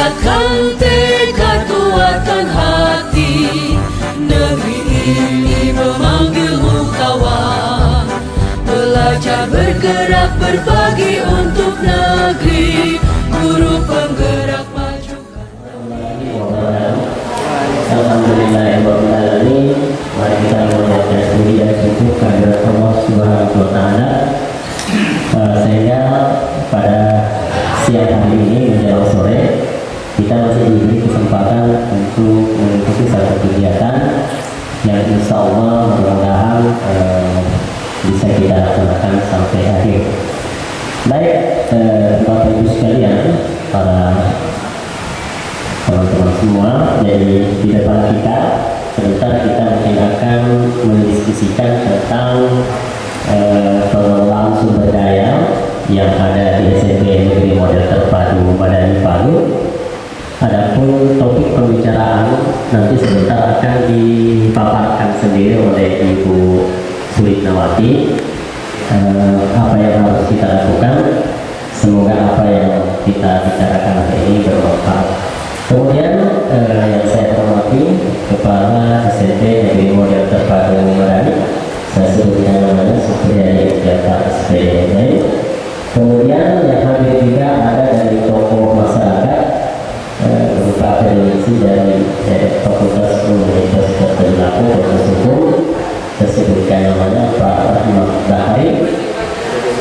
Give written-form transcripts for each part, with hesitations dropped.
Kuatkan tekad, kuatkan hati. Negeri ini memanggilmu kawan. Belajar bergerak berbagi untuk negeri. Guru penggerak majukan. Alhamdulillahirrahmanirrahim. Mari kita mengucapkan puji dan syukur kehadirat Allah Subhanahu wa Ta'ala, sehingga pada siang hari ini menjelang sore kita masih diberi kesempatan untuk mengikuti satu kegiatan yang insya Allah mudah-mudahan bisa kita laksanakan sampai akhir. Baik, Bapak Ibu sekalian, para teman-teman semua, jadi di depan kita sebentar kita mungkin akan mendiskusikan tentang pengelolaan sumber daya yang ada di SMP Negeri Model Terpadu Madani Palu. Adapun topik pembicaraan nanti sebentar akan dipaparkan sendiri oleh Ibu Sulitnawati. Apa yang harus kita lakukan, semoga apa yang kita bicarakan hari ini bermanfaat. Kemudian yang saya hormati Kepala SMP Negeri Model Terpadu Madani, saya sebutkan namanya Supriyadi Jata SPD. Kemudian yang hadir juga ada dari tokoh masyarakat berupa akademisi dari Fakultas Universitas Trisakti Fakultas Hukum, saya sebutkan namanya Pak Rahmat Bahari.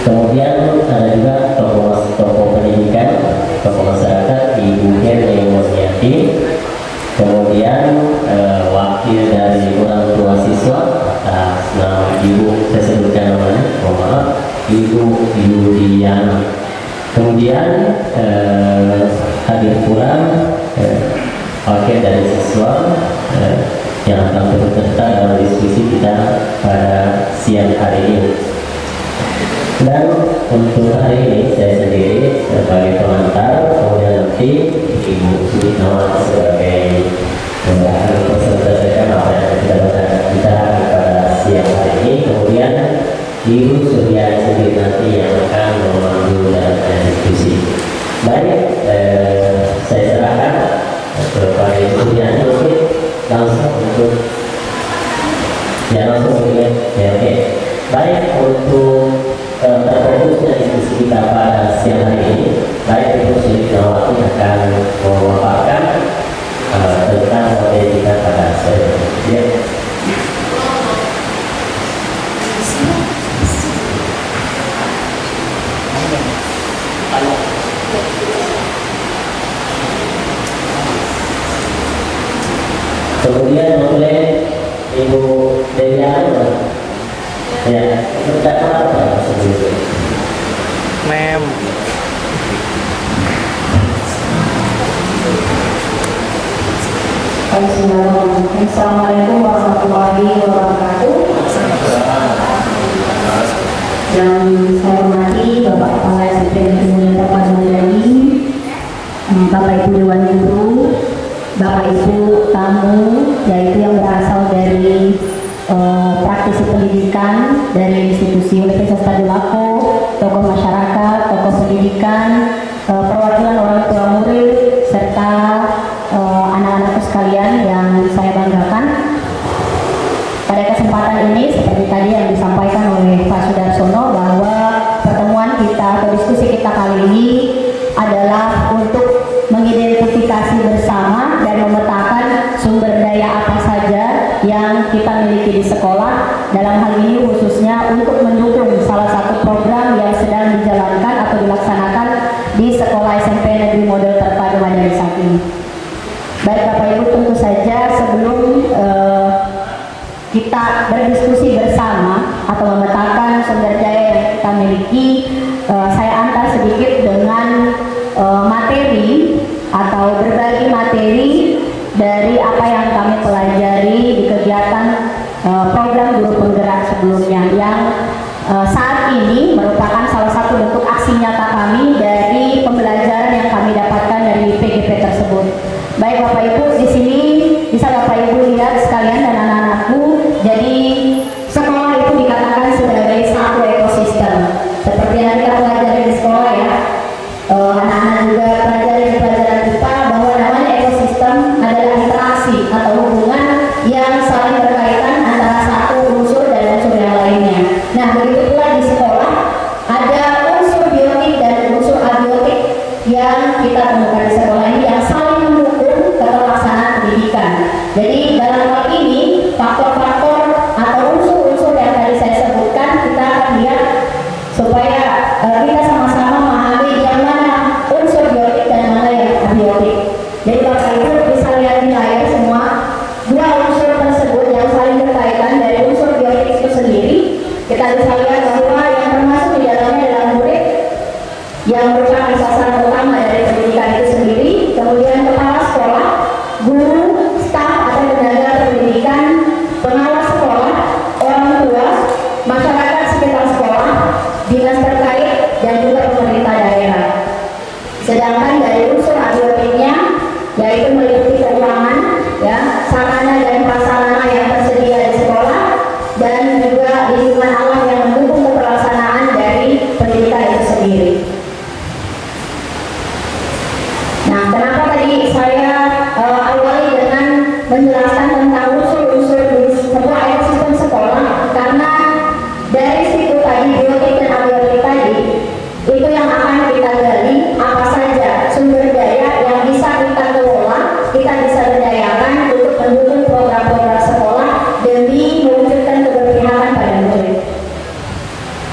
Kemudian ada juga tokoh pendidikan, tokoh masyarakat Ibu Heni Murniati. Kemudian wakil dari orang tua siswa atas nama Ibu, saya sebutkan namanya, mohon maaf, Ibu Yuliana. Kemudian hadir pula wakil dari siswa yang akan berserta dalam diskusi kita pada siang hari ini. Dan untuk hari ini saya sendiri sebagai pengantar, kemudian nanti Ibu Sulitnawati sebagai mempresentasikan apa yang kita bicarakan pada siang hari ini. Kemudian Ibu Suryani sendiri nanti yang akan memandu dan diskusi. Baik, saya serahkan kepada Ibu Suryani mungkin langsung untuk oke. Baik, untuk terfokusnya diskusi kita pada siang hari ini, baik Ibu Sulitnawati akan memaparkan tentang materi kita pada sore ini. Kemudian oleh Ibu Dewiana, ya, kita apa sebelumnya? Mem. Assalamualaikum warahmatullahi wabarakatuh. Dan saya hormati Bapak Kepala SMP Negeri Model Terpadu Madani, Bapak Ibu Dewan Guru, Bapak Ibu tamu, yaitu yang berasal dari praktisi pendidikan dari institusi Universitas Tadulako, tokoh masyarakat, tokoh pendidikan, perwakilan orang tua murid, serta anak-anakku sekalian yang saya banggakan. Pada kesempatan ini, seperti tadi yang disampaikan oleh Pak Sudarsono, bahwa pertemuan kita atau diskusi kita kali ini adalah untuk mengidentifikasi bersama dan memetakan sumber daya apa saja yang kita miliki di sekolah, dalam hal ini khususnya untuk mendukung salah satu program yang sedang dijalankan atau dilaksanakan di sekolah SMP Negeri Model Terpadu Madani saat ini. Baik Bapak Ibu, tentu saja sebelum kita berdiskusi bersama atau memetakan sumber daya yang kita miliki, saya antar sedikit dengan materi atau berbagi materi dari apa yang kami pelajari di kegiatan program guru penggerak sebelumnya, yang saat ini merupakan salah satu bentuk aksi nyata kami dari pembelajaran yang kami dapatkan dari PGP tersebut. Baik Bapak Ibu, di sini bisa Bapak Ibu lihat sekalian dan anak-anakku, jadi lakukan di sekolah ini yang saling mendukung keterlaksanaan pendidikan. Jadi dalam hal ini faktor-faktor atau unsur-unsur yang tadi saya sebutkan kita akan lihat supaya kita sama-sama memahami yang mana unsur biotik dan mana yang abiotik. Jadi Bapak Ibu bisa lihat di layar semua dua unsur tersebut yang saling berkaitan. Dari unsur biotik itu sendiri kita bisa lihat bahwa yang termasuk di dalamnya adalah murid yang merupakan sasaran utama dari pendidikan itu sendiri, kemudian kepala sekolah, guru, staf atau tenaga pendidikan, pengawas sekolah, orang tua, masyarakat sekitar sekolah, dinas terkait, dan juga pemerintah daerah. Sedangkan dari unsur abiotiknya yaitu meliputi keuangan, ya, sarana dan prasarana yang tersedia di sekolah, dan juga lingkungan alam yang mendukung pelaksanaan dari pendidikan itu sendiri. Nah, kenapa tadi saya awali dengan menjelaskan tentang unsur-unsur di sebuah ekosistem sekolah? Karena dari situ tadi biotik dan abiotik tadi itu yang akan kita gali apa saja sumber daya yang bisa kita kelola, kita bisa berdayakan untuk mendukung program-program sekolah demi mewujudkan keberpihakan pada murid.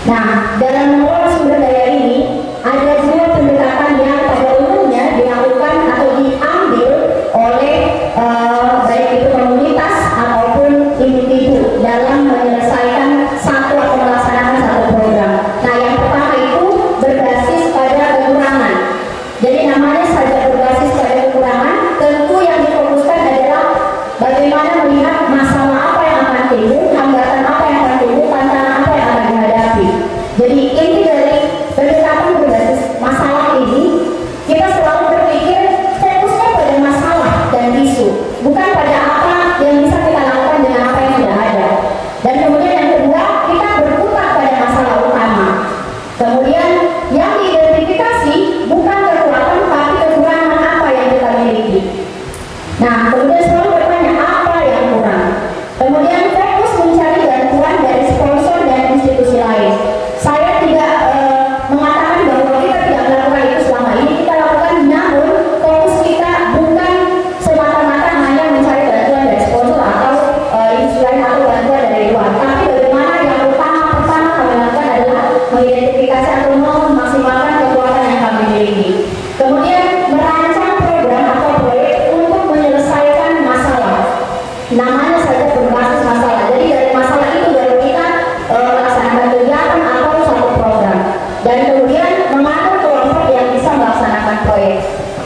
Nah, dalam mengelola sumber daya ini ada dua pendekatan yang pada umumnya dilakukan atau diambil oleh baik itu komunitas ataupun individu dalam menyelesaikan satu atau melaksanakan satu program. Nah, yang pertama itu berbasis pada kekurangan. Jadi namanya saja berbasis pada kekurangan, tentu yang difokuskan adalah bagaimana melihat masalah apa yang akan timbul, hambatan apa yang akan timbul, tantangan apa yang akan dihadapi. Jadi inti dari pendekatan berbasis masalah ini, kita selalu berpikir fokusnya pada masalah dan isu, bukan pada apa yang bisa kita lakukan dengan apa yang sudah ada. Dan kemudian yang kedua, kita berputar pada masalah utama. Kemudian yang diidentifikasi bukan kekuatan tapi kekurangan apa yang kita miliki. Nah, kemudian selalu bertanya apa yang kurang. Kemudian fokus mencari bantuan dari sponsor dan institusi lain. Saya tidak mengatakan bahwa kita tidak melakukan itu selama ini, kita lakukan, namun fokus kita bukan semata-mata hanya mencari bantuan dari sponsor atau institusi lain atau bantuan dari luar, tapi bagaimana yang pertama kami lakukan adalah mengidentifikasi atau memaksimalkan kekuatan yang kami miliki. Kemudian merancang program atau proyek untuk menyelesaikan masalah. Namanya saja berbasis masalah. Jadi dari masalah itu baru kita melaksanakan kegiatan atau satu program. Dan kemudian mengatur kelompok yang bisa melaksanakan proyek.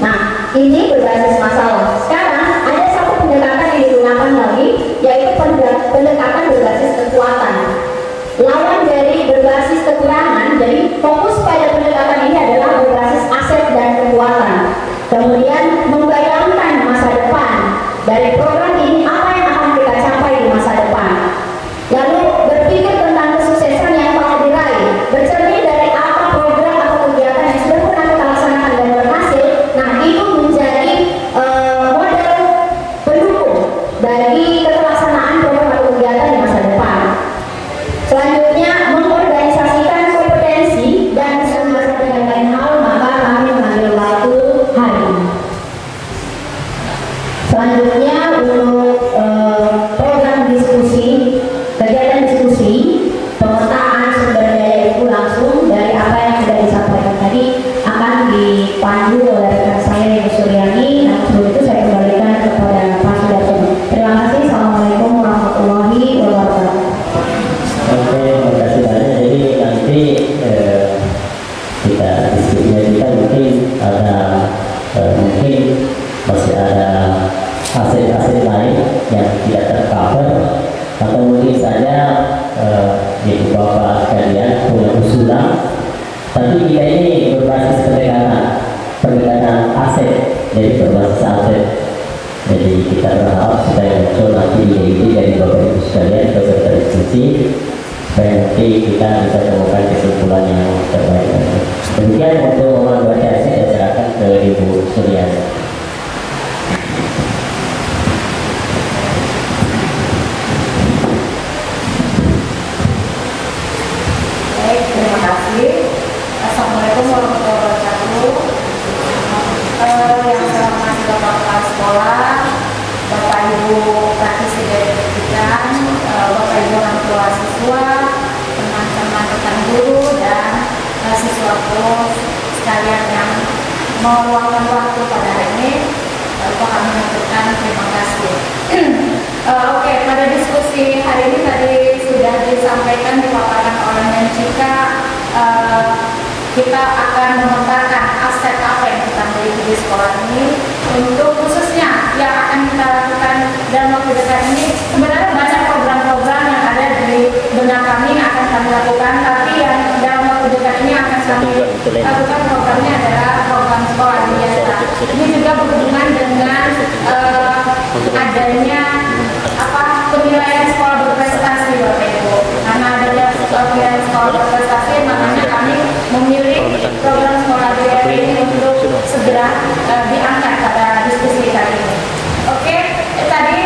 Nah, ini berbasis masalah. Sekarang ada satu pendekatan yang digunakan lagi, yaitu pendekatan berbasis kekuatan. Lawan dari berbasis kekurangan, jadi fokus pada pendekatan ini adalah berbasis aset dan kekuatan. Kemudian membayangkan masa depan dari program ini, apa yang akan kita capai di masa depan. Lalu berpikir tentang kesuksesan yang telah diraih, bercermin dari apa program atau kegiatan yang sudah pernah kita laksanakan dan berhasil. Nah, itu menjadi model pendukung bagi keterlaksanaan program atau kegiatan di masa depan. Selanjutnya, mengorganisasikan kompetensi dan sumber dengan lain hal, maka kami mengambil waktu hari ini. Selanjutnya, untuk program diskusi, kegiatan diskusi, pemetaan sumber daya itu langsung dari apa yang sudah disampaikan tadi akan dipandu oleh rekan saya Ibu Suryani. Nah, sebelum itu saya kembalikan kepada Pak Sudarsono. Terima kasih. Assalamualaikum warahmatullahi wabarakatuh. Oke, terima kasih banyak. Jadi nanti kita diskusinya kita mungkin ada mungkin masih ada aset-aset lain yang tidak tercover, atau mungkin saja ibu bapak sekalian punya usulan. Tapi kita ini berbasis pendekatan aset, jadi berbasis aset. Jadi kita berharap supaya muncul nanti ide-ide dari bapak ibu sekalian peserta diskusi, supaya nanti kita bisa temukan kesimpulan yang terbaik. Demikian untuk membuat acara saya serahkan ke Ibu Suryani. Baik, terima kasih. Assalamualaikum warahmatullahi wabarakatuh. yang saya hormati Bapak Kepala Sekolah, Bapak Ibu praktisi dari pendidikan, Bapak Ibu orang tua siswa, teman-teman rekan guru dan siswaku sekalian yang meluangkan waktu pada hari ini, kami mengucapkan terima kasih. Oke, pada diskusi hari ini tadi sudah disampaikan dipaparkan oleh Mencika, kita akan memetakan aset apa yang kita miliki di sekolah ini untuk khususnya yang akan kita lakukan dalam waktu dekat ini. Sebenarnya banyak program-program yang ada di benak kami akan kami lakukan, tapi yang dalam waktu dekat ini akan kami lakukan programnya adalah program sekolah biasa. Ini juga berhubungan dengan adanya penilaian sekolah berprestasi, Bapak Ibu. Karena adanya penilaian sekolah berprestasi, makanya kami memilih program sekolah biasa ini untuk segera diangkat pada diskusi kali ini. Oke, tadi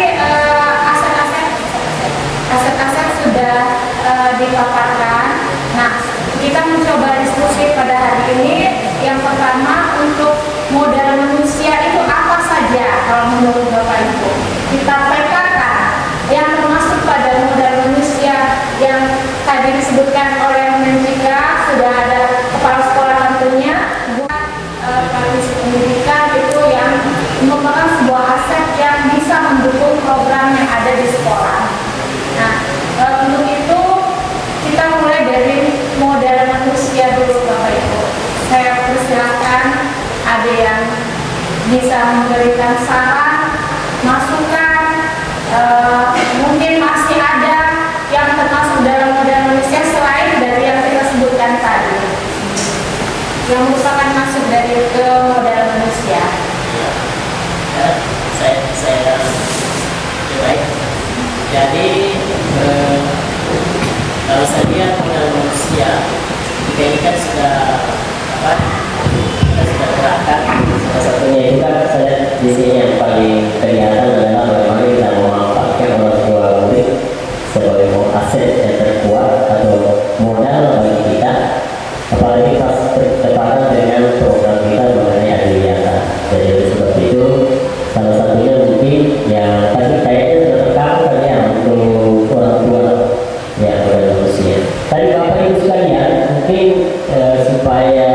aset-aset sudah dipaparkan. Nah, kita mencoba diskusi pada hari ini. Yang pertama, untuk modal manusia itu apa saja kalau menurut Bapak Ibu? Kita petakan yang termasuk pada modal manusia yang tadi disebutkan oleh Mencika, sudah ada kepala sekolah tentunya, buat praktisi pendidikan itu yang merupakan sebuah aset yang bisa mendukung program yang ada di sekolah. Nah, untuk itu kita mulai dari modal manusia dulu, Bapak Ibu. Saya persilakan ada yang bisa memberikan saran, masukan, mungkin masih ada yang termasuk dalam modal manusia selain dari yang kita sebutkan tadi, yang merupakan masuk dari ke modal manusia. Saya baik. Jadi kalau saya lihat modal manusia, kita ini kan sudah kita sudah terangkan. Salah satunya itu kan saya di sini yang paling kelihatan adalah bagaimana kita memanfaatkan orang tua murid sebagai aset yang terkuat atau modal bagi kita, apalagi pas bertepatan dengan program kita mengenai Adiliata. Jadi seperti itu, salah satunya mungkin yang tadi kayaknya sudah terkait ya untuk orang tua yang berusia. Tadi Bapak Ibu sekalian, mungkin supaya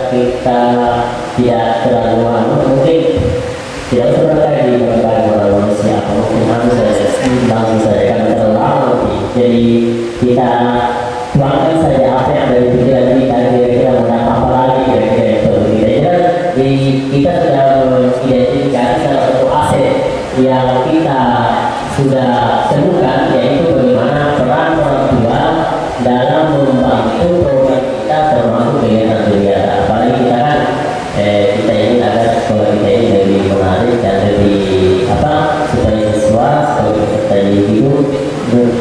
kita tidak terlalu mungkin tidak usah berkali di berbagai manusia, mungkin harus langsung saja karena terlalu lama. Jadi kita tuangkan saja apa yang dari pikiran kita, kira-kira mau apa lagi kira-kira itu kita. Jadi kita sudah mengidentifikasi salah satu aset yang kita sudah temukan, yaitu bagaimana peran orang tua dalam membantu program kita termasuk kegiatan kegiatan. Apalagi kita kan kita ini agar sekolah kita ini lebih menarik dan lebih supaya siswa sebagai peserta didik itu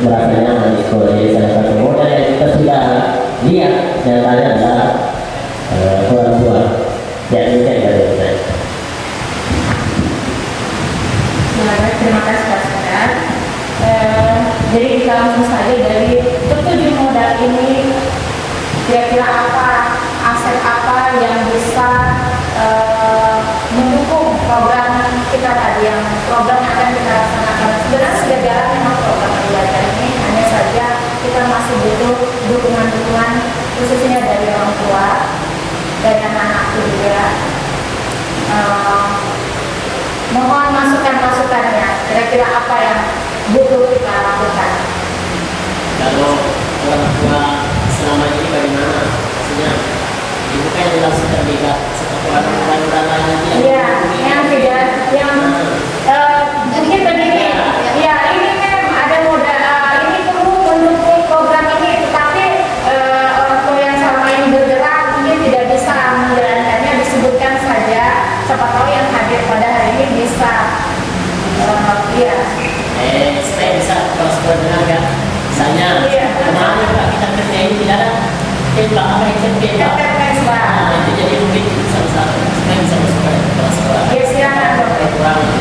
merasa nyaman di sekolah. Jadi salah satu modal yang kita sudah lihat nyatanya adalah orang tua. Jadi dari saya. Terima kasih Pak Saudara. Jadi kita langsung saja dari ketujuh modal ini, kira-kira apa aset apa yang bisa mendukung program kita tadi, yang program yang akan kita laksanakan. Sebenarnya sudah jalan memang program Adiliata ini, hanya saja kita masih butuh dukungan-dukungan khususnya dari orang tua dan anak-anak juga. Mohon masukan-masukannya, kira-kira apa yang butuh kita lakukan. Kalau orang tua selama ini bagaimana? Maksudnya ibu kan yang langsung terlibat seperti orang lainnya. Iya, yang tidak, yang mungkin begini. Ya, ini kan ada modal, ini perlu mendukung program ini, tetapi orang tua yang selama ini bergerak mungkin tidak bisa menjalankannya, disebutkan saja. Siapa tahu yang hadir pada hari ini bisa. Iya. Saya bisa kalau dengar kan, misalnya kemana Pak kita kerja ini tidak ada tembak apa yang tembak. Itu jadi mungkin salah satu supaya bisa masuk ke sekolah. Ya silakan.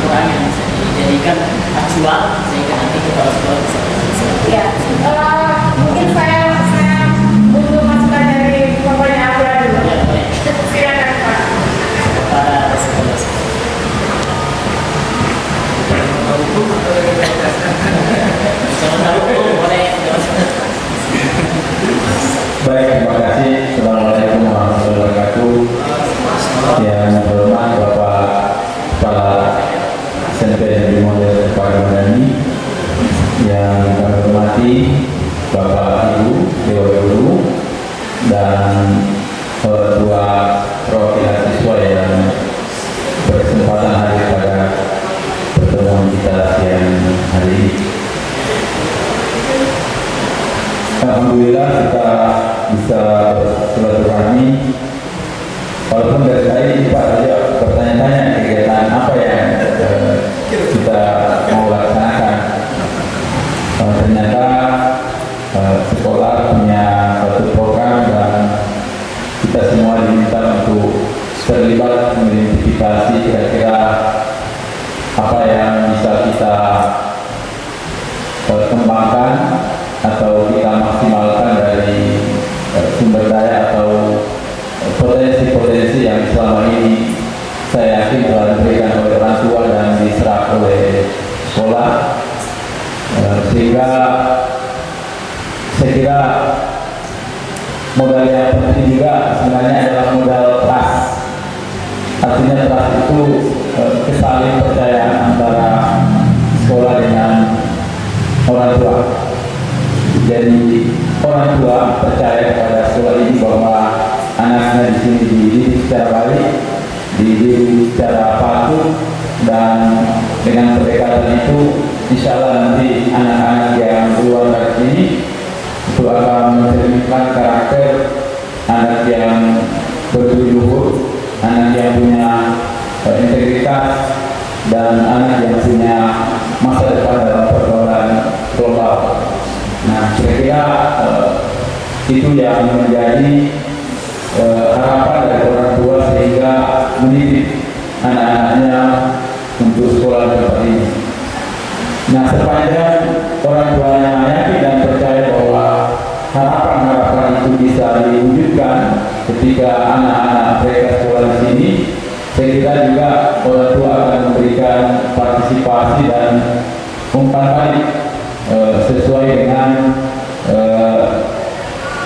Kurang yang bisa dijadikan acuan sehingga nanti kepala sekolah bisa berhasil. Ya, mungkin saya butuh masukan dari pokoknya Abra dulu. Ya, boleh. Silakan Pak. Kepada sekolah. kira-kira apa yang bisa kita kembangkan atau kita maksimalkan dari sumber daya atau potensi-potensi yang selama ini saya yakin telah diberikan oleh orang tua dan diserap oleh sekolah, sehingga saya kira modal yang penting juga sebenarnya adalah modal trust. Artinya trust itu kesaling percayaan antara sekolah dengan orang tua. Jadi orang tua percaya kepada sekolah ini bahwa anaknya di sini dididik secara baik, dididik secara patuh, dan dengan pendekatan itu insya Allah nanti anak-anak yang keluar dari sini itu akan mencerminkan karakter anak yang berbudi luhur, anak yang punya integritas, dan anak yang punya masa depan dalam pergaulan global. Nah, kira-kira itu yang menjadi harapan dari orang tua sehingga mendidik anak-anaknya untuk sekolah seperti ini. Nah, sepanjang orang tuanya yakin dan percaya bahwa harapan-harapan itu bisa diwujudkan ketika anak-anak mereka sekolah di sini, saya kira juga orang tua akan memberikan partisipasi dan umpan balik sesuai dengan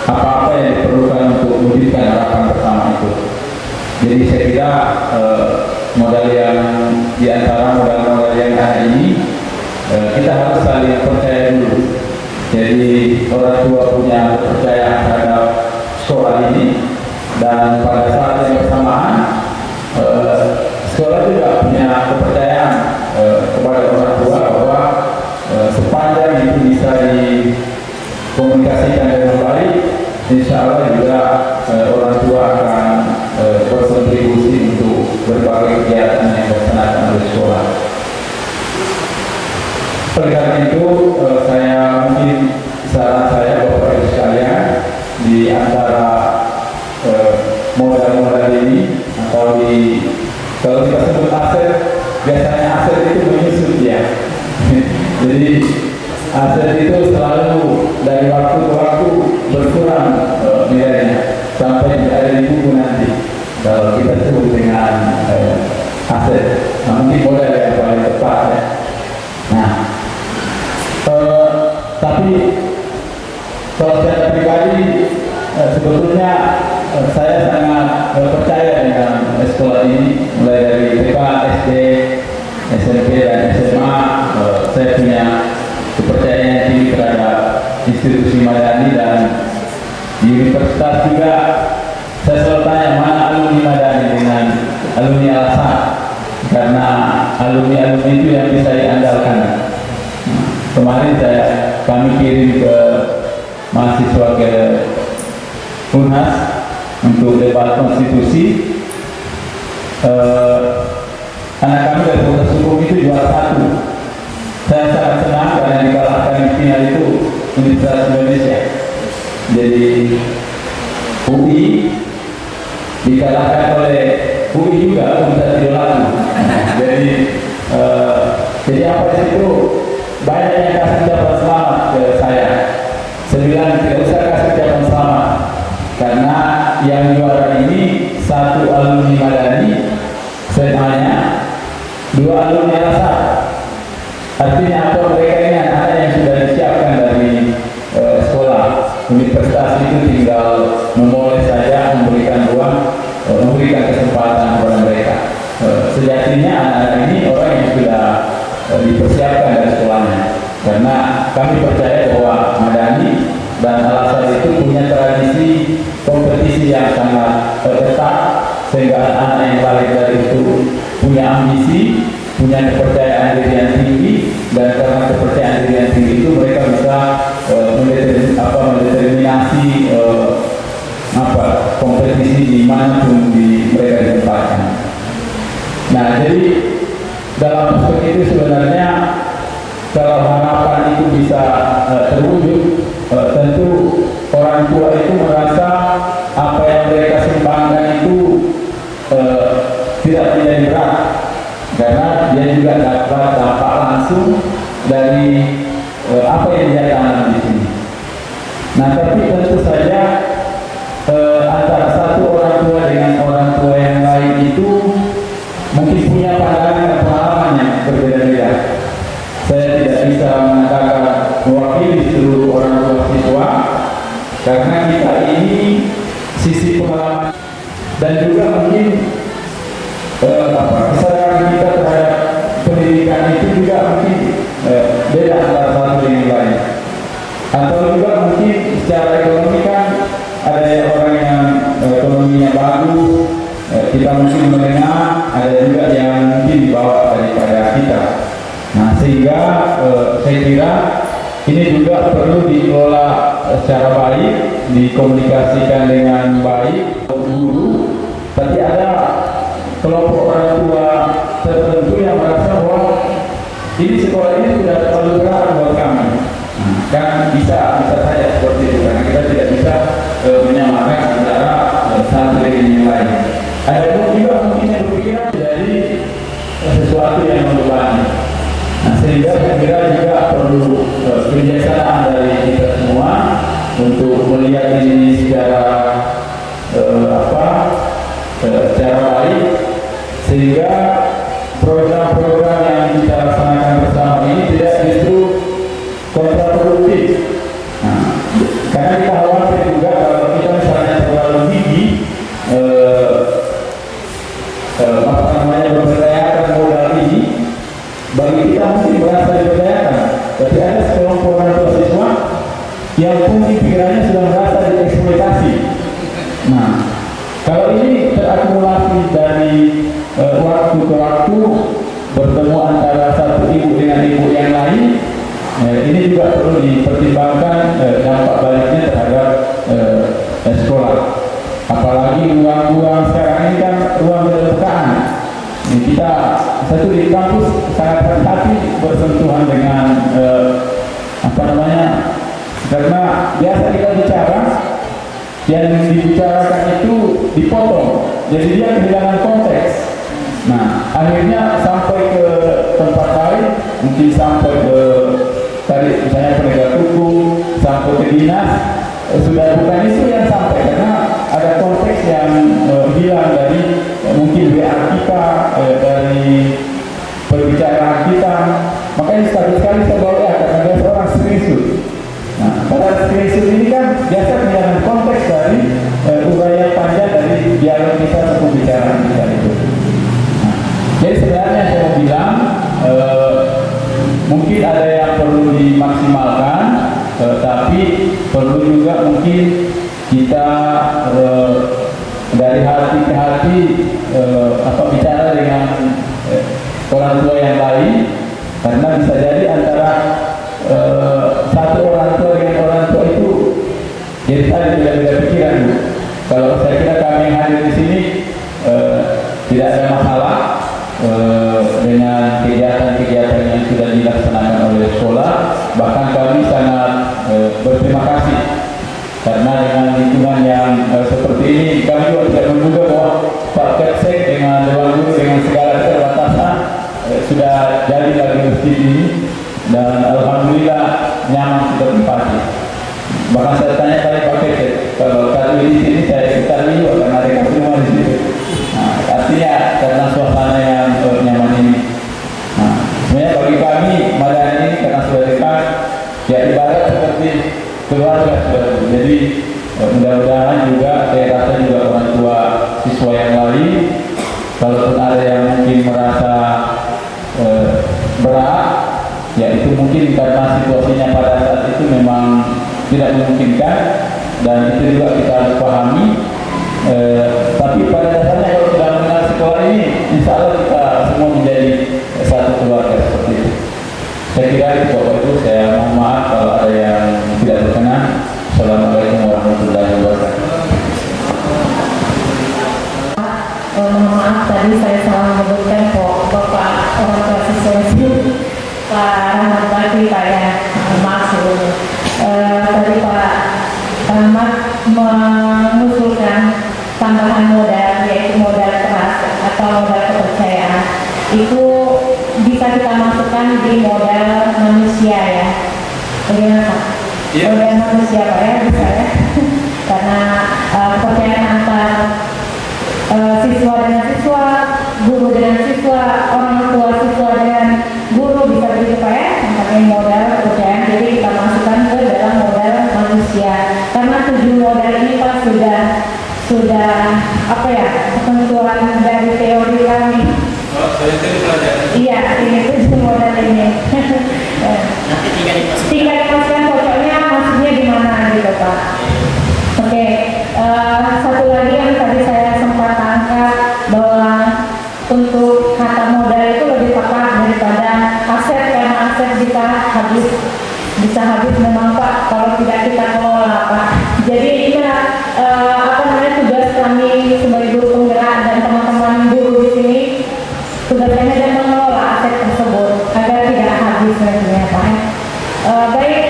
apa-apa yang diperlukan untuk mewujudkan harapan bersama itu. Jadi saya kira modal yang diantara modal-modal yang ada ini kita harus saling percaya dulu. Jadi orang tua punya kepercayaan terhadap sekolah ini, dan pada saat yang bersamaan sekolah juga punya kepercayaan kepada orang tua bahwa sepanjang itu bisa dikomunikasikan dengan baik, insya Allah juga orang tua akan berkontribusi untuk berbagai kegiatan yang dilaksanakan oleh sekolah. Oleh karena itu, saya mungkin saran saya Bapak Ibu sekalian, di antara modal-modal ini atau kalau kita sebut aset, biasanya aset itu menyusut ya. Jadi aset itu selalu dari waktu ke waktu berkurang nilainya sampai ada di buku nanti. Kalau kita sebut dengan aset, mungkin modal yang paling tepat ya. Nah, tapi kalau saya pribadi sebetulnya saya sangat percaya dengan sekolah ini, mulai dari TK, SD, SMP dan SMA. Saya punya kepercayaan yang tinggi terhadap institusi Madani, dan di universitas juga saya selalu tanya mana alumni Madani dengan alumni Al-Azhar, karena alumni-alumni itu yang bisa diandalkan. Kemarin kami kirim ke mahasiswa ke UNHAS untuk debat konstitusi. Anak kami dari Fakultas Hukum itu juara 1. Saya sangat senang karena dikalahkan di final itu Universitas Indonesia. Jadi UI dikalahkan oleh UI juga Universitas Idolatu. Jadi apa itu banyak yang kasih ucapan selamat ke saya. Saya bilang tidak usah kasih ucapan selamat, karena yang juara ini 1 alumni Madani, SMA-nya 2 alumni Al-Azhar. Artinya apa, mereka ini anak yang sudah disiapkan dari sekolah. Universitas itu tinggal memoles saja, memberikan ruang, memberikan kesempatan kepada mereka. Sejatinya anak-anak ini orang yang sudah dipersiapkan dari sekolahnya, karena kami percaya bahwa Madani dan Al-Azhar itu punya tradisi kompetisi yang sangat ketat, sehingga anak-anak yang lahir dari itu punya ambisi, punya kepercayaan diri yang tinggi, dan karena kepercayaan diri yang tinggi itu mereka bisa mendeterminasi kompetisi di manapun mereka ditempatkan. Nah, jadi dalam aspek itu sebenarnya kalau harapan itu bisa terwujud, tentu orang tua itu merasa apa yang mereka sumbangkan itu tidak menjadi berat, dampak langsung dari apa yang dia tanam di sini. Nah, tapi tentu saja antara satu orang tua dengan orang tua yang lain itu mungkin punya pandangan dan pengalaman yang berbeda-beda. Saya tidak bisa mengatakan mewakili seluruh orang tua siswa karena kita ini sisi pengalaman dan juga mungkin kesadaran kita terhadap pendidikan itu juga mungkin beda antara satu dengan yang lain. Atau juga mungkin secara ekonomi kan ada orang yang ekonominya bagus, kita mungkin menengah, ada juga yang mungkin di bawah daripada kita. Nah, sehingga saya kira ini juga perlu dikelola secara baik, dikomunikasikan dengan baik guru. Tapi ada kelompok orang tua tertentu yang merasa bahwa ini sekolah ini sudah terlalu berat buat kami. Kan bisa saja seperti itu karena kita tidak bisa menyamakan antara satu dengan yang lain. Ada pun juga mungkin yang berpikiran dari sesuatu yang membebani. Nah, sehingga saya kira juga perlu kerjasama dari kita semua untuk melihat ini secara secara baik sehingga program-program yang kita laksanakan bersama ini tidak justru kontraproduktif. Nah, karena kita khawatir juga kalau kita misalnya terlalu gigi memberdayakan modal ini, bagi kita mungkin merasa diberdayakan, tapi ada sekelompok orang tua siswa yang mungkin pikirannya sudah merasa dieksploitasi. Nah, kalau ini terakumulasi dari waktu ke waktu bertemu antara satu ibu dengan ibu yang lain, ini juga perlu dipertimbangkan dampak baliknya terhadap sekolah. Apalagi ruang-ruang sekarang ini kan ruang keterbukaan. Kita satu di kampus sangat hati-hati bersentuhan dengan karena biasa kita bicara yang dibicarakan itu dipotong, jadi dia kehilangan konteks. Nah, akhirnya sampai ke tempat lain, mungkin sampai ke tadi misalnya penegak hukum, sampai ke dinas, sudah bukan itu yang sampai karena ada konteks yang hilang dari mungkin WA kita, dari perbicaraan kita. Makanya sekali-sekali saya bawa karena ada seorang screenshot. Nah, pada screenshot ini kan biasa kehilangan konteks dari uraian panjang dari dialog kita atau pembicaraan kita itu. Nah, jadi sebenarnya saya mau bilang mungkin ada yang perlu dimaksimalkan, tapi perlu juga mungkin kita dari hati ke hati bicara dengan orang tua yang lain, karena bisa jadi antara satu orang tua dengan orang tua itu jadi tadi beda-beda pikiran. Kalau saya kira kami yang hadir di sini tidak ada masalah dengan kegiatan-kegiatan yang sudah dilaksanakan oleh sekolah. Bahkan kami sangat berterima kasih karena dengan lingkungan yang seperti ini kami juga tidak menduga bahwa Pak Kepsek dengan Dewan Guru dengan segala keterbatasan sudah jadi lagi masjid ini, dan alhamdulillah nyaman kita tempati. Bahkan saya tanya tadi Pak Kepsek, kalau kali di sini saya ketahui juga karena ada rumah di situ. Nah, artinya karena suasana yang nyaman ini. Nah, sebenarnya bagi kami malam ini karena sudah dekat, ya ibarat seperti keluarga. Jadi mudah-mudahan juga saya rasa juga orang tua siswa yang lain, kalaupun ada yang mungkin merasa berat, ya itu mungkin karena situasinya pada saat itu memang tidak memungkinkan, dan itu juga kita harus pahami. Tapi pada dasarnya kalau sudah mengenal sekolah ini, insya Allah kita semua menjadi satu keluarga seperti itu. Saya kira itu Bapak Ibu, saya mohon maaf kalau ada yang tidak berkenan. Assalamualaikum warahmatullahi wabarakatuh. Mohon maaf tadi saya salah menyebutkan kok Bapak orang tua siswa itu Pak Rahmat Bakri, Pak, ya, maaf sebelumnya. Tadi Pak Rahmat mengusulkan tambahan modal, yaitu modal keras atau modal kepercayaan. Itu bisa bisa kita masukkan di model manusia ya. Bagaimana Pak? Iya. Model manusia Pak ya, bisa ya. Karena kepercayaan antar siswa dengan siswa, guru dengan siswa, orang tua siswa dengan guru bisa begitu Pak ya. Pakai model kepercayaan, jadi kita masukkan ke dalam model manusia. Karena 7 model ini Pak sudah apa ya, ketentuan dari teori kami. Oh, saya itu pelajari. Iya, ini 7 model ini. Nanti tinggal Tinggal dipastikan cocoknya maksudnya di mana gitu Pak. Oke, satu lagi yang tadi saya sempat angkat bahwa untuk kata modal itu lebih tepat daripada aset, karena aset bisa habis memang Pak kalau tidak kita kelola Pak. Jadi ini tugas kami sebagai guru penggerak dan teman-teman guru di sini, tugas kami adalah mengelola aset tersebut agar tidak habis nantinya Pak. Baik.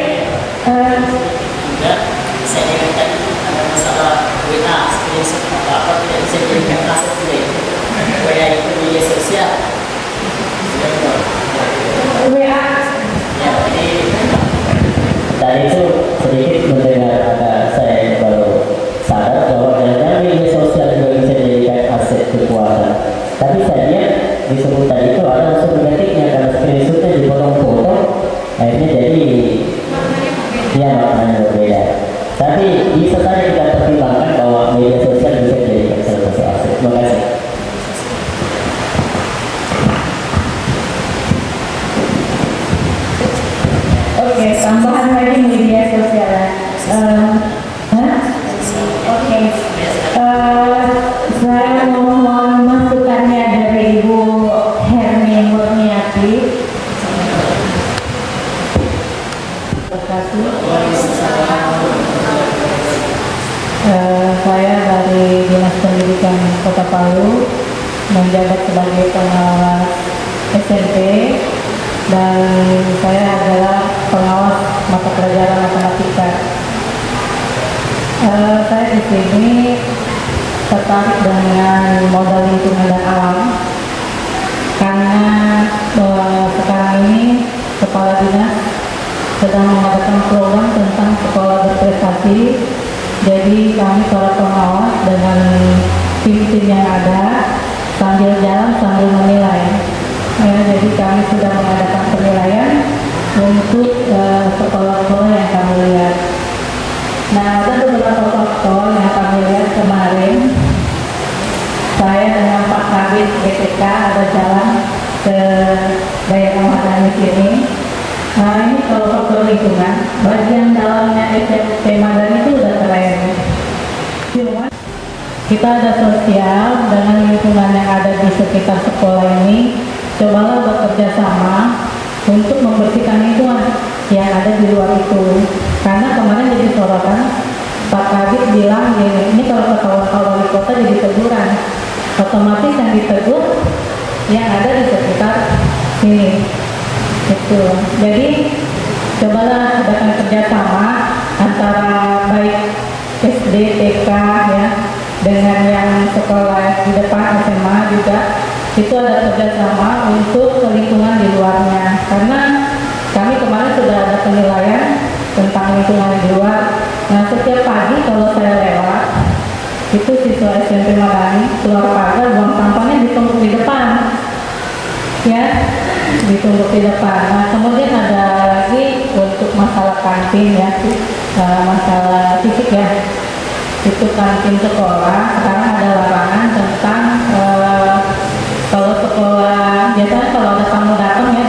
saya ingatkan ada masalah WA screenshot apa tidak bisa dijadikan aset today. WA itu media sosial. WA. Ya, jadi tadi itu sedikit mendengar saya baru sadar bahwa jangan media sosial juga bisa dijadikan aset kekuatan. Tapi saya lihat disebut tadi itu ada unsur negatifnya karena screenshotnya dipotong-potong, akhirnya jadi dia maknanya berbeda. Tapi bisa saja kita pertimbangkan bahwa media sosial bisa dijadikan salah satu aset. Terima kasih. Oke, tambahan lagi media sosial. Oke, saya mohon masukannya dari Ibu Hermi Murniati. Terima kasih. Saya dari Dinas Pendidikan Kota Palu menjabat sebagai pengawas SMP dan saya adalah pengawas mata pelajaran matematika. Saya di sini tertarik dengan modal lingkungan dan alam karena sekarang ini Kepala Dinas sedang mengadakan program tentang sekolah berprestasi. Jadi kami para pengawas dengan tim-tim yang ada sambil jalan sambil menilai. Jadi kami sudah mengadakan penilaian untuk sekolah-sekolah yang kami lihat. Nah, ada beberapa faktor yang kami lihat kemarin. Saya dengan Pak Kabit BTK ada jalan ke daerah Madani sini. Nah, ini kalau faktor lingkungan, bagian dalamnya SMP Madani itu udah keren. Cuma kita ada sosial dengan lingkungan yang ada di sekitar sekolah ini. Cobalah bekerja sama untuk membersihkan lingkungan yang ada di luar itu. Karena kemarin jadi sorotan, Pak Kabit bilang ini kalau ketahuan wali kota jadi teguran, otomatis yang ditegur yang ada di sekitar sini. Itu. Jadi cobalah adakan kerjasama antara baik SD, TK ya, dengan yang sekolah di depan SMA juga. Itu ada kerjasama untuk lingkungan di luarnya, karena kami kemarin sudah ada penilaian tentang lingkungan di luar. Nah, setiap pagi kalau saya lewat itu siswa SMP Madani keluar pagar buang sampahnya ditumpuk di depan ya, ditumpuk di depan. Nah, kemudian ada lagi untuk masalah kantin ya, masalah fisik ya, itu kantin sekolah sekarang ada larangan tentang kalau sekolah biasanya kalau ada tamu datang ya,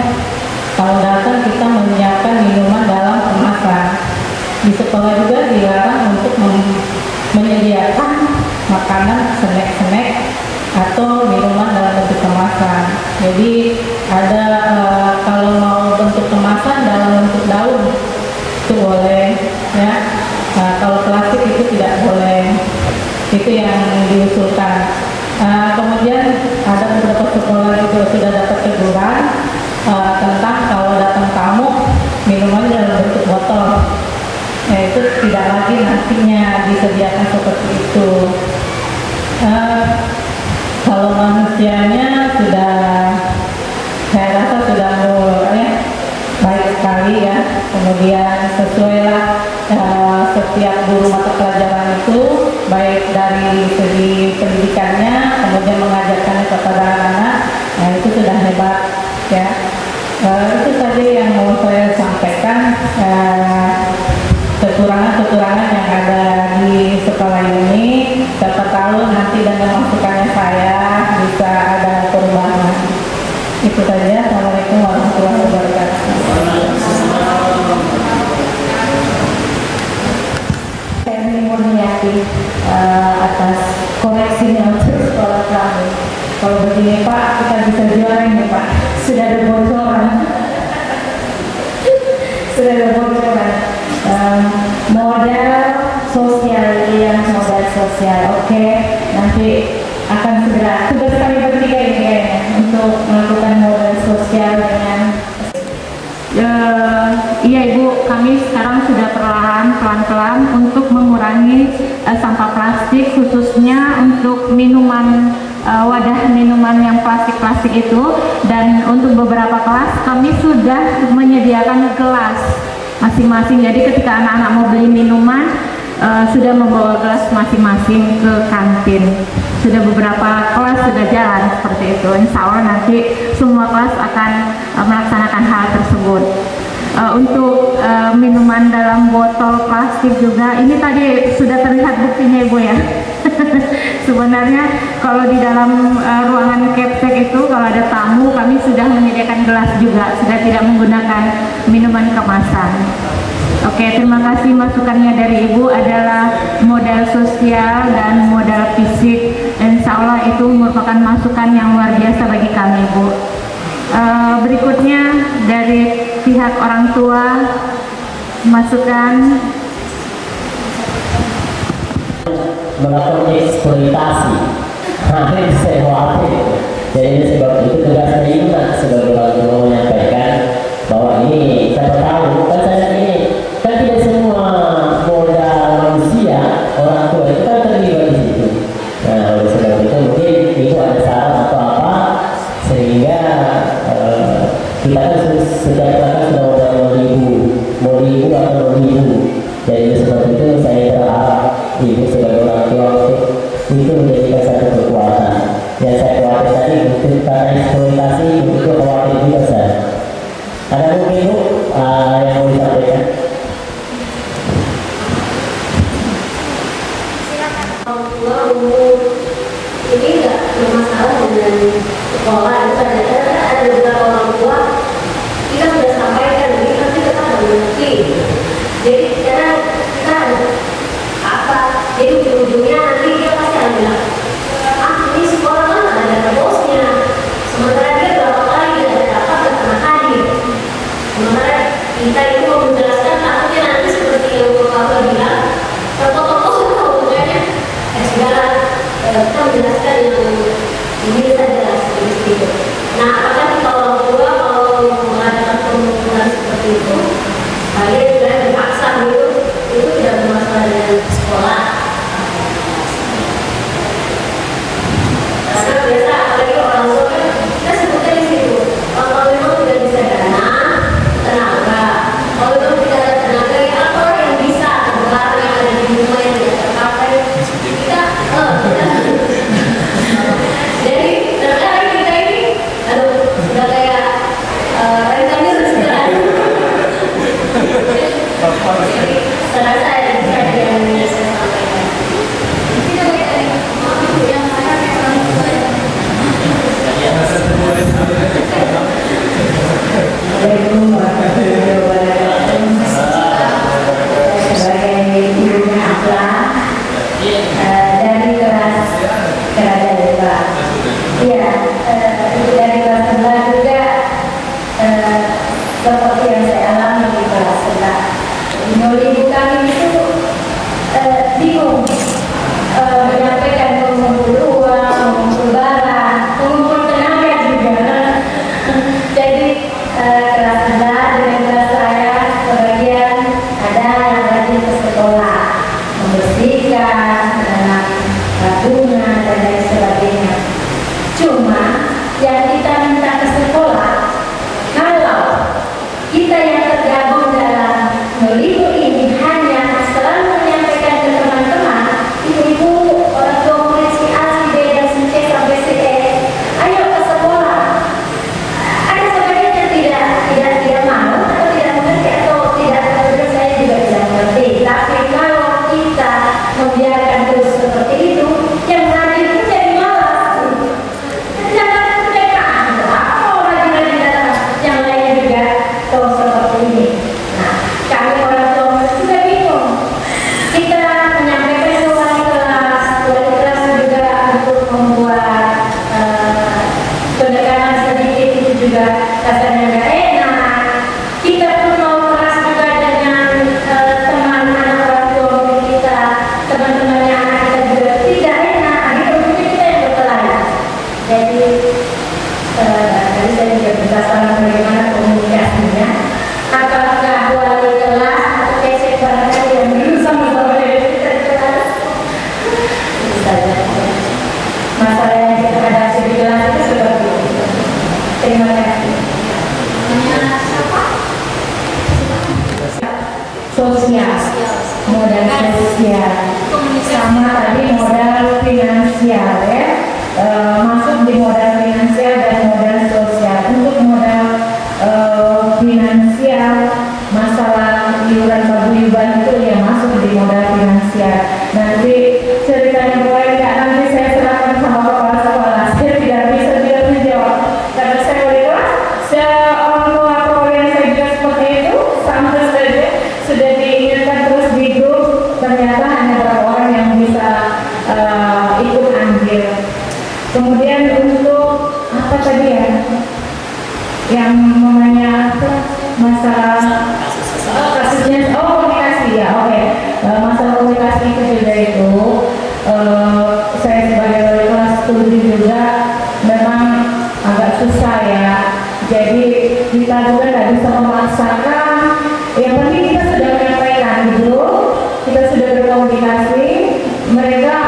tamu datang kita menyiapkan minuman dalam kemasan. Di sekolah juga dilarang untuk menyediakan makanan snack-snack atau minuman dalam bentuk kemasan. Jadi ada kalau mau bentuk kemasan dalam bentuk daun itu boleh ya. Kalau plastik itu tidak boleh. Itu yang diusulkan. Kemudian ada beberapa sekolah juga sudah dapat teguran tentang kalau datang tamu minuman dalam bentuk botol. Itu tidak lagi nantinya disediakan seperti itu. Kalau manusianya sudah, saya rasa sudah mata pelajaran itu, baik dari segi pendidikannya, kemudian mengajarkannya kepada anak-anak, nah itu sudah hebat ya. Itu saja yang mau saya sampaikan. Kekurangan-kekurangan yang ada di sekolah ini, siapa tahu nanti dengan masukannya saya bisa ada perubahan. Itu saja. Assalamualaikum warahmatullahi wabarakatuh. Saya Murniati atas koreksinya untuk sekolah kami. Kalau begini Pak, kita bisa juara ini Pak. Sudah ada bocoran. Sudah ada bocoran. Modal sosial, yang modal sosial. Oke, nanti akan segera tugas kami bertiga ini kayaknya untuk melakukan modal sosial dengan iya Ibu, kami sekarang sudah pelan-pelan untuk mengurangi sampah plastik, khususnya untuk minuman, wadah minuman yang plastik-plastik itu. Dan untuk beberapa kelas kami sudah menyediakan gelas masing-masing, jadi ketika anak-anak mau beli minuman sudah membawa gelas masing-masing ke kantin. Sudah beberapa kelas sudah jalan seperti itu. Insya Allah nanti semua kelas akan melaksanakan hal tersebut. Untuk minuman dalam botol plastik juga, ini tadi sudah terlihat buktinya Ibu ya. Sebenarnya kalau di dalam ruangan Kepsek itu kalau ada tamu, kami sudah menyediakan gelas juga, sudah tidak menggunakan minuman kemasan. Oke, terima kasih. Masukannya dari Ibu adalah modal sosial dan modal fisik. Insya Allah itu merupakan masukan yang luar biasa bagi kami Bu. Berikutnya dari pihak orang tua, masukan. Melakukan eksploitasi, hampir saya khawatir. Jadi sebab itu tugas saya sebagai orang tua menyampaikan bahwa ini saya tahu kan saya ini kan tidak semua modal manusia orang tua itu kan terlibat di situ. Nah oleh sebab itu mungkin itu ada saran atau apa sehingga kita kan setiap kata sudah mau ribu atau 2000. Jadi sebab itu saya berharap Ibu sebagai orang tua itu menjadikan satu kekuatan. Yang saya khawatir tadi mungkin karena eksploitasi itu khawatir juga saya. Ada mungkin Ibu yang mau disampaikan? Orang tua umum ini nggak bermasalah dengan sekolah. Itu kadang-kadang ada beberapa orang tua kita sudah sampaikan ini tapi kita nggak mengerti. Jadi kadang kita apa? Jadi ujung-ujungnya nanti dia pasti akan bilang, ini sekolah kan ada bosnya. Sementara dia berapa kali tidak dapat dan pernah hadir. Sementara kita itu mau menjelaskan takutnya nanti seperti yang Bapak bilang, tokoh-tokoh sudah ngomongnya segala kita menjelaskan yang ini saja seperti itu. Nah, apakah kita orang tua kalau mengadakan pembukaan seperti itu, kalian sudah dipaksa gitu, itu tidak bermasalah dengan sekolah. Karena biasa apalagi orang tua kan kita sebutkan di situ, kalau memang tidak bisa dana, tenaga, kalau memang tidak ada tenaga, ya apa yang bisa barang yang ada di rumah yang tidak terpakai, kita juga rasanya nggak enak. Kita pun mau kelas juga dengan teman anak orang tua murid kita, teman-temannya anak kita juga tidak enak. Akhirnya mungkin kita yang berkelahi. Jadi tadi saya juga berdasarkan bagaimana komunikasinya. Apakah wali kelas atau kesek barangkali yang dulu sama wali kita di kelas? Itu saja. Masalah yang kita hadapi di kelas itu seperti itu. Terima kasih. Sosial, modal sosial, sama tadi modal finansial ya. Masuk di modal finansial dan modal sosial. Untuk modal finansial, masalah iuran paguyuban itu ya masuk di modal finansial. Nanti ceritanya boleh nggak, nanti saya serahkan sama kepala sekolah. Saya tidak bisa menjawab karena saya wali kelas. Orang tua atau yang saya juga seperti itu sampai saja sudah diingatkan terus di grup, ternyata hanya beberapa orang yang bisa ikut andil. Kemudian untuk apa tadi ya, yang namanya masalah kasusnya, komunikasi ya, oke. Masalah komunikasi itu juga itu saya sebagai wali kelas studi juga memang agak susah ya. Jadi kita juga nggak bisa memaksakan. Yang penting kita sudah menyampaikan gitu, kita sudah berkomunikasi, mereka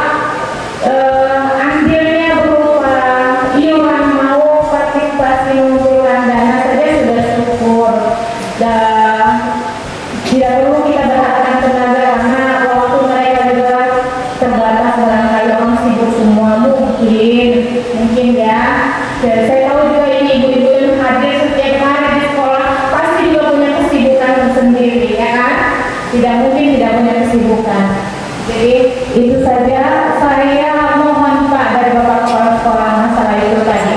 andilnya berupa iuran mau partisipasi mengumpulkan dana saja sudah syukur. Dan tidak perlu kita berharapkan tenaga karena waktu mereka juga terbatas, barangkali orang sibuk semua, mungkin ya. Dan saya tahu juga ini ibu-ibu yang hadir setiap hari di sekolah pasti juga punya kesibukan tersendiri ya kan, tidak mungkin tidak punya kesibukan. Jadi itu saja, saya mohon Pak dari Bapak Kepala Sekolah masalah itu tadi.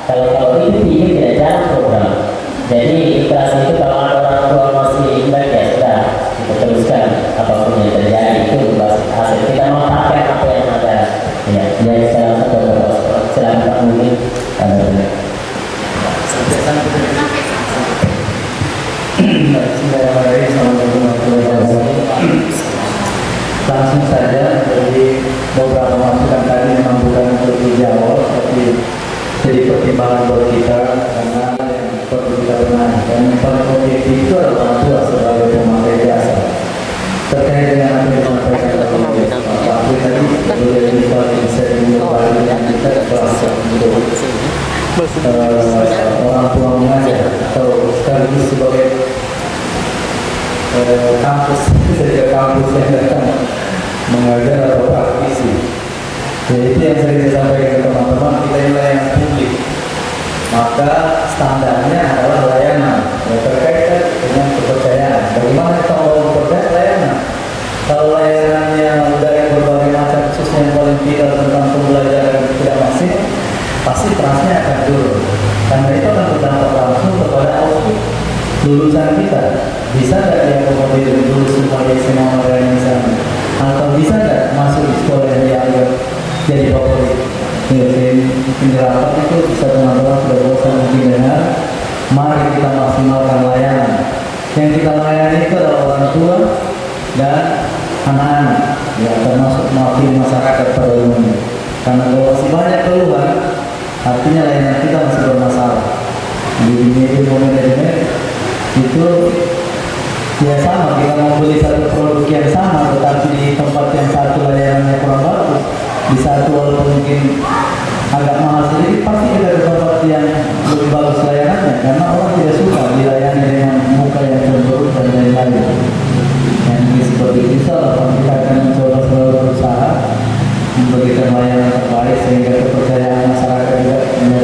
Kalau itu tidak jarang program. Jadi kelas itu kalau ada orang tua masih ingat ya sudah kita teruskan apapun yang terjadi itu berbasis hasil. Kita mau pakai apa yang ada. Ya, jadi saya silakan mungkin langsung saja. Jadi beberapa masukan tadi memang bukan untuk dijawab, tapi jadi pertimbangan buat kita karena yang perlu kita benahi. Dan yang paling objektif itu adalah orang tua sebagai pemakai jasa. Terkait dengan apa yang disampaikan oleh Pak Abdul tadi, boleh bisa dimulai dengan kita kelas untuk orang tua mengajar atau sekaligus sebagai kampus, sejak kampus yang datang mengajar atau praktisi. Jadi itu yang sering saya sampaikan ke teman-teman, kita ini layanan publik, maka standarnya adalah layanan yang terkait dengan kepercayaan. Bagaimana kita mau mempercayai layanan? Kalau layanannya dari berbagai macam, khususnya yang paling vital tentang pembelajaran tidak masif, pasti trustnya akan turun. Karena itu akan berdampak langsung kepada output lulusan kita. Bisa nggak dia kemudian lulus sebagai semua orang misalnya, atau bisa nggak masuk di sekolah yang dianggap jadi favorit? Penjelasan itu bisa teman-teman sudah bosan mungkin dengar. Mari kita maksimalkan layanan. Yang kita layani itu adalah orang tua dan anak-anak, ya termasuk mewakili masyarakat pada umumnya. Karena kalau masih banyak keluhan, artinya layanan kita masih bermasalah. Di dunia manajemen itu ya sama, kita mau beli satu produk yang sama, tetapi di tempat yang satu layanannya kurang bagus, di satu walaupun mungkin agak mahal sedikit, pasti kita ke tempat yang lebih bagus layanannya, karena orang tidak suka dilayani dengan muka yang cemberut dan lain-lain. Yang seperti itu, kita akan mencoba selalu berusaha memberikan layanan terbaik sehingga kepercayaan masyarakat juga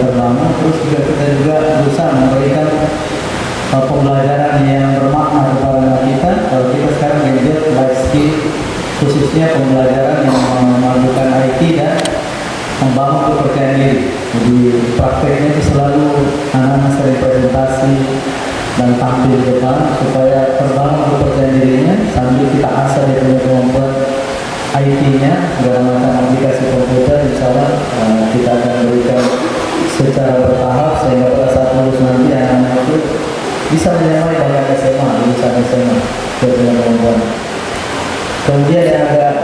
terbangun. Terus juga kita juga berusaha memberikan pembelajaran yang bermakna kepada anak kita. Kalau kita sekarang gadget life skill, khususnya pembelajaran yang memadukan IT dan membangun kepercayaan diri. Jadi prakteknya itu selalu anak-anak sering presentasi dan tampil di depan supaya terbangun kepercayaan dirinya sambil kita asah dia punya kemampuan IT-nya, segala macam aplikasi komputer. Misalnya kita akan berikan secara bertahap sehingga pada saat lulus nanti anak-anak itu bisa menyamai bahkan SMA, lulusan SMA dengan kemampuan. Kemudian yang agak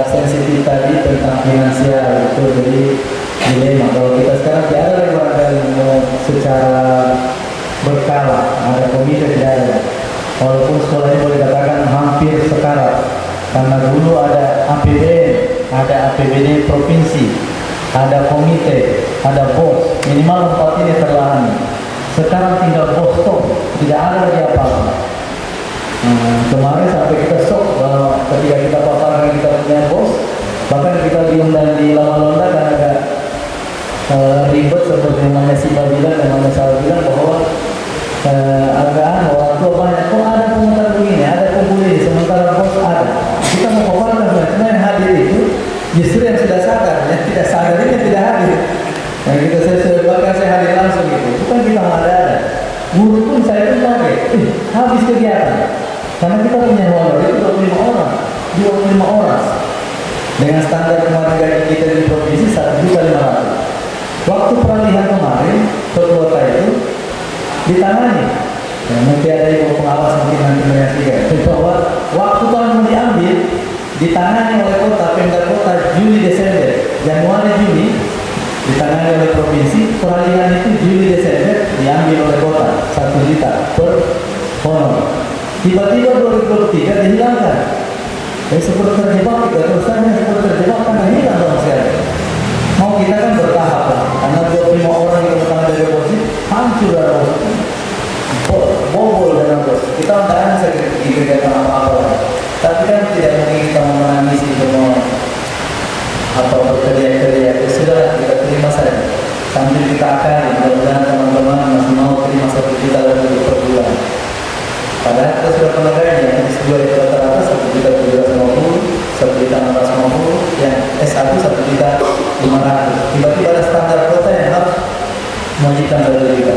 sensitif tadi tentang finansial itu jadi dilema. Kalau kita sekarang tidak ada lagi warga ilmu secara berkala, ada komite tidak ada. Walaupun sekolah ini boleh dikatakan hampir sekarat, karena dulu ada APBD provinsi, ada komite, ada bos, minimal 4 ini terlayani. Sekarang tinggal bos stop, tidak ada lagi apa-apa. Kemarin sampai kita shock bahwa ketika kita paparkan kita punya bos, bahkan kita diundang di lama-lama dan agak ribet seperti namanya si bilang dan namanya saya bilang bahwa agak orang tua banyak, kok ada komentar begini, ada kumpul ini, sementara bos ada. Kita mau paparkan sebenarnya yang hadir itu justru yang sudah sadar, yang tidak sadar ini tidak hadir. Yang kita bahkan saya hadir langsung gitu, bukan kita ada. Guru pun saya pun kaget, habis kegiatan. Karena kita punya honor itu 25 orang, 25 orang. Dengan standar kemarin gaji kita di provinsi 1.500.000. Waktu peralihan kemarin, kuota itu ditangani. Ya, nanti ada ibu pengawas mungkin nanti menyaksikan. Bahwa waktu tahun mau diambil, ditangani oleh kota, Pemda kota Juli Desember, Januari Juli ditangani oleh provinsi, peralihan itu Juli Desember diambil oleh kota 1 juta per honor. Tiba-tiba 2023 dihilangkan. Seperti terjebak kita terus saja seperti terjebak karena hilang sama sekali. Mau kita kan bertahap lah, karena 25 orang yang datang dari deposit hancur dana bos, bobol dana bos. Kita tidak bisa dikejar apa-apa. Tapi kan tidak mungkin kita menangisi semua atau berteriak-teriak. Ya sudah, kita terima saja. Sambil kita akali, mudah-mudahan teman-teman masih mau terima 1 juta lebih per bulan. Padahal kita sudah pernah gaji, yang S2 itu rata-rata 1.750.000, 1.650.000, yang S1 1.500.000. Tiba-tiba ada standar kota yang harus mewajibkan 2 juta.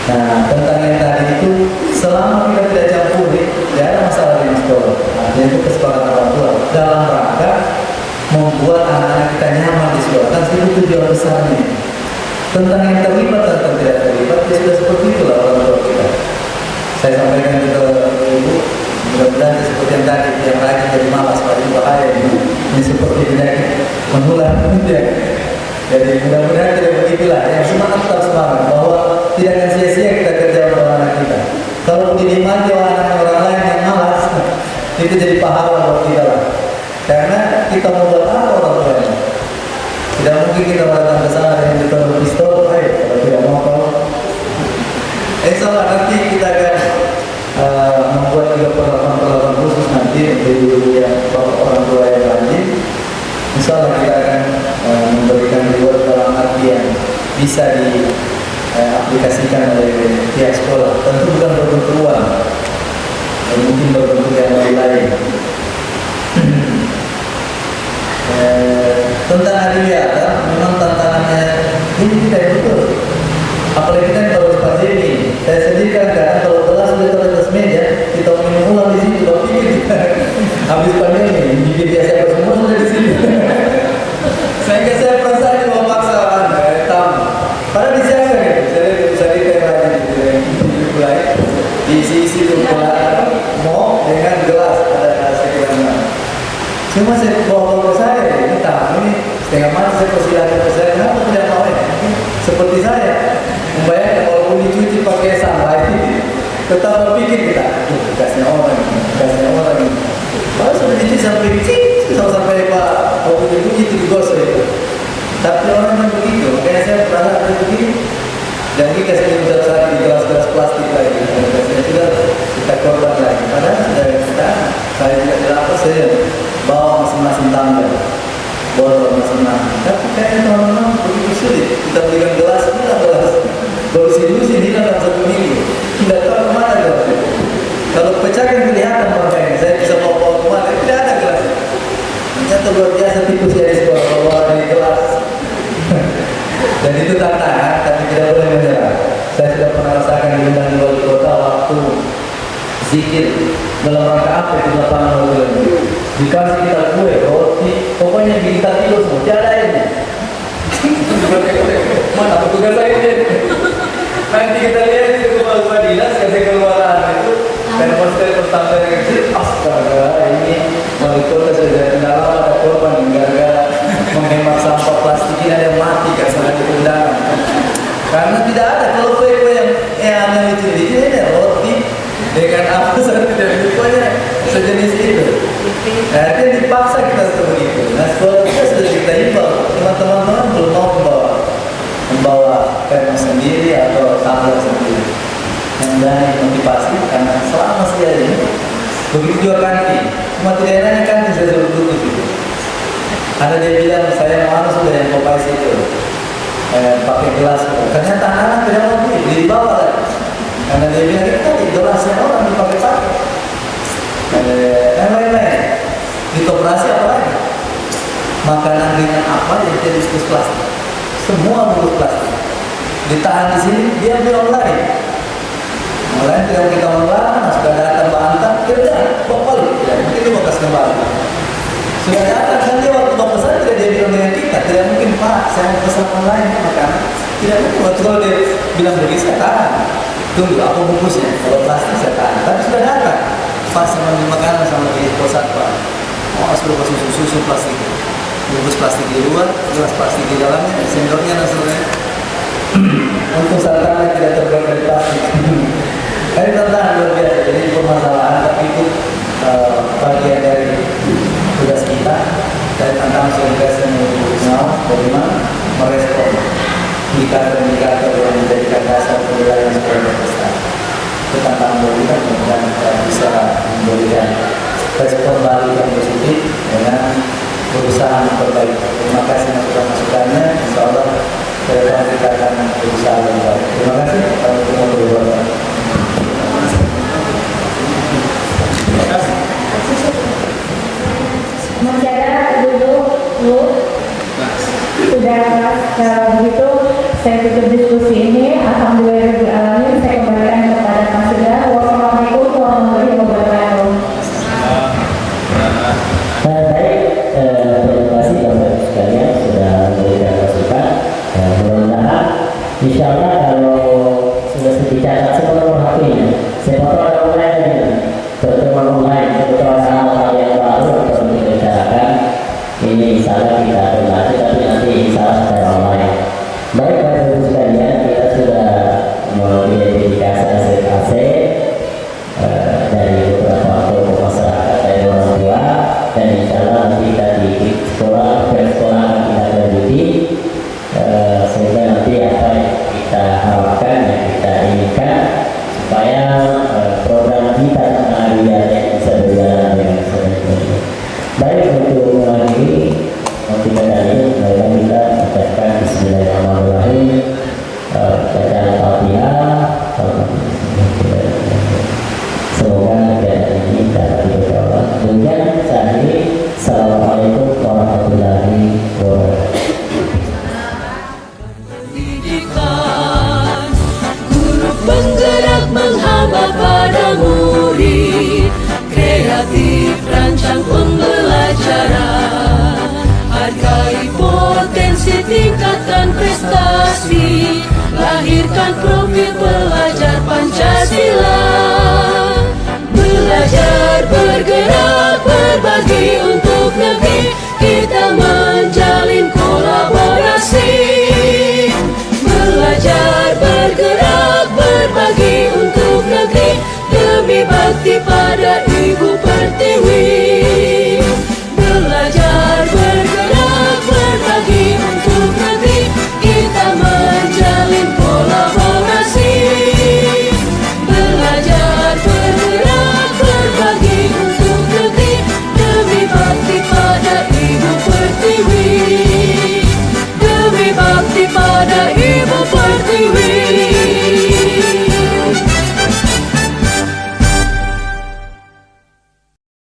Nah, tentang yang tadi itu, selama kita tidak campuri, tidak ada masalah di sekolah. Artinya itu kesepakatan orang tua dalam rangka membuat anak-anak kita nyaman di sekolah. Kan itu tujuan besarnya. Tentang yang terlibat dan tidak terlibat, ya sudah seperti itulah orang tua kita. Saya sampaikan ke ibu, mudah-mudahan seperti yang tadi, yang rajin jadi malas, paling bahaya ini seperti penyakit menular. Jadi mudah-mudahan tidak begitulah. Yang semangat tetap semangat, bahwa tidak akan sia-sia kita kerja untuk anak kita. Kalau dinikmati oleh anak orang lain yang malas, itu jadi pahala buat kita lah. Karena kita mau buat apa orang tuanya? Tidak mungkin kita datang ke sana dengan kita berpistol, kalau tidak mau kalau insyaallah nanti kita akan membuat juga perlakuan khusus nanti untuk yang orang tua yang rajin. Insyaallah kita akan memberikan reward dalam arti yang bisa diaplikasikan oleh pihak sekolah. Tentu bukan berbentuk uang, mungkin berbentuk yang lain. Tentang adiwiyata, memang tantangannya ini tidak betul. Apalagi kan kalau pandemi, saya sendiri kan kalau kelas sudah di atas meja, kita minum ulang di situ, tapi habis pandemi, bikin biasa semua sudah di sini. Sehingga saya perasaan mau paksa tamu. Padahal disiapkan ya, saya mulai diisi-isi bulan mau dengan gelas ada sekian. Cuma saya bawa ke saya, ini tamu ini setengah mati saya persilakan ke saya, kenapa tidak mau ya? Seperti saya. Membayangkan walaupun dicuci pakai sampah ini, tetap berpikir kita, kasnya orang ini. Kalau sudah dicuci sampai Pak, kalau dicuci itu digosok itu. Tapi orang yang begitu, makanya saya pernah ada begini, dan kita kasih besar di gelas-gelas plastik lagi, saya sudah kita korban lagi. Padahal sudah kita, saya tidak apa saya bawa masing-masing tangga, botol masing-masing. Tapi kayaknya teman-teman begitu sulit, kita belikan gelas, baru sini hilang dalam 1 minggu. Tidak tahu kemana gelas itu. Kalau pecahkan kelihatan makanya saya bisa bawa kemana, tidak ada gelas. Ternyata luar biasa tikus ya di sekolah, bawa di gelas. Dan itu tantangan, tapi tidak boleh menyerah. Saya sudah pernah rasakan diundang di wali kota waktu zikir dalam rangka apa itu lapangan bulan. Dikasih kita kue, roti, pokoknya kita tidur semua, tiada airnya. mana petugas saya ini? Nanti kita lihat di kepala dinas kasih keluaran itu telepon sampai ke sini, astaga ini wali kota sudah kendala ada korban gara-gara menghemat sampah plastik ini ada yang mati kan salah undangan. Karena tidak ada kalau kue yang itu ini roti dengan apa saja tidak pokoknya sejenis itu. Artinya dipaksa kita seperti itu. Nah sekolah kita sudah kita himbau, teman-teman belum mau membawa permen sendiri atau tablet sendiri. Dan motivasi karena selama saya ini begitu juga kantin, cuma tidak enaknya kantin saya suruh tutup itu. Ada dia bilang saya mau sudah yang kopi itu pakai gelas. Ternyata anak-anak tidak mau beli, dibawa lagi. Karena dia bilang kita di gelasnya orang dipakai-pakai. Dan lain-lain. Di koperasi apa lagi? Makanan ringan apa yang jadi bungkus plastik? Semua bungkus plastik. Ditahan di sini, dia beli online. Online tidak kita online, sudah datang bantan, kerja, bapak tidak mungkin dia bekas kembali. Sudah datang kan dia waktu bapak pesan tidak dia bilang dengan kita, tidak mungkin Pak, saya mau pesan online makanan. Tidak mungkin waktu kalau dia bilang begini saya tahan. Tunggu, apa bungkusnya? Kalau plastik saya tahan. Tapi sudah datang. Pas sama makanan sama di pusat Pak. Oh, sudah kasih susu plastik. Bungkus plastik di luar, gelas plastik di dalamnya, sendoknya dan sebagainya. Untuk sarana tidak terbuat dari plastik. Ini tantangan luar biasa. Jadi permasalahan, tapi itu bagian dari tugas kita. Dan tantangan soliditas yang mengenal bagaimana merespon indikator-indikator yang menjadikan dasar penilaian sekolah berprestasi. Itu tantangan buat kita, dan kita bisa memberikan respon balik yang positif dengan berusaha memperbaiki. Terima kasih masukan-masukannya. Insya Allah ke depan kita akan berusaha lebih baik. Terima kasih. Kami semua berdoa. Masyarakat dulu sudah kalau begitu saya tutup diskusi ini. Alhamdulillah saya kembalikan kepada Pak Sudha. Wassalamualaikum warahmatullahi wabarakatuh. Baik, terima kasih Bapak sekalian sudah memberikan masukan. Mudah-mudahan insya Allah kalau sudah dicatat semua nomor HP-nya, saya foto ada online, pertemuan online, pertemuan hal-hal yang baru untuk dibicarakan. Ini insya Allah kita berlatih, tapi nanti insya Allah secara online. Baik Bapak sekalian, kita sudah mengidentifikasi hasil-hasil dari beberapa kelompok masyarakat, dari orang tua, dan insya Allah nanti kita di sekolah kita lanjuti sehingga nanti apa yang kita harapkan, yang kita inginkan supaya program kita yang bisa berjalan dengan sebaik-baiknya. Baik, untuk mengakhiri kita kali kita ucapkan Bismillahirrahmanirrahim, bacaan Al-Fatihah. Semoga kegiatan ini dapat diberkahi. Demikian saya akhiri. Assalamualaikum warahmatullahi wabarakatuh. Pendidikan, guru penggerak menghamba pada murid, kreatif rancang pembelajaran, hargai potensi tingkatkan prestasi, lahirkan profil pelajar Pancasila.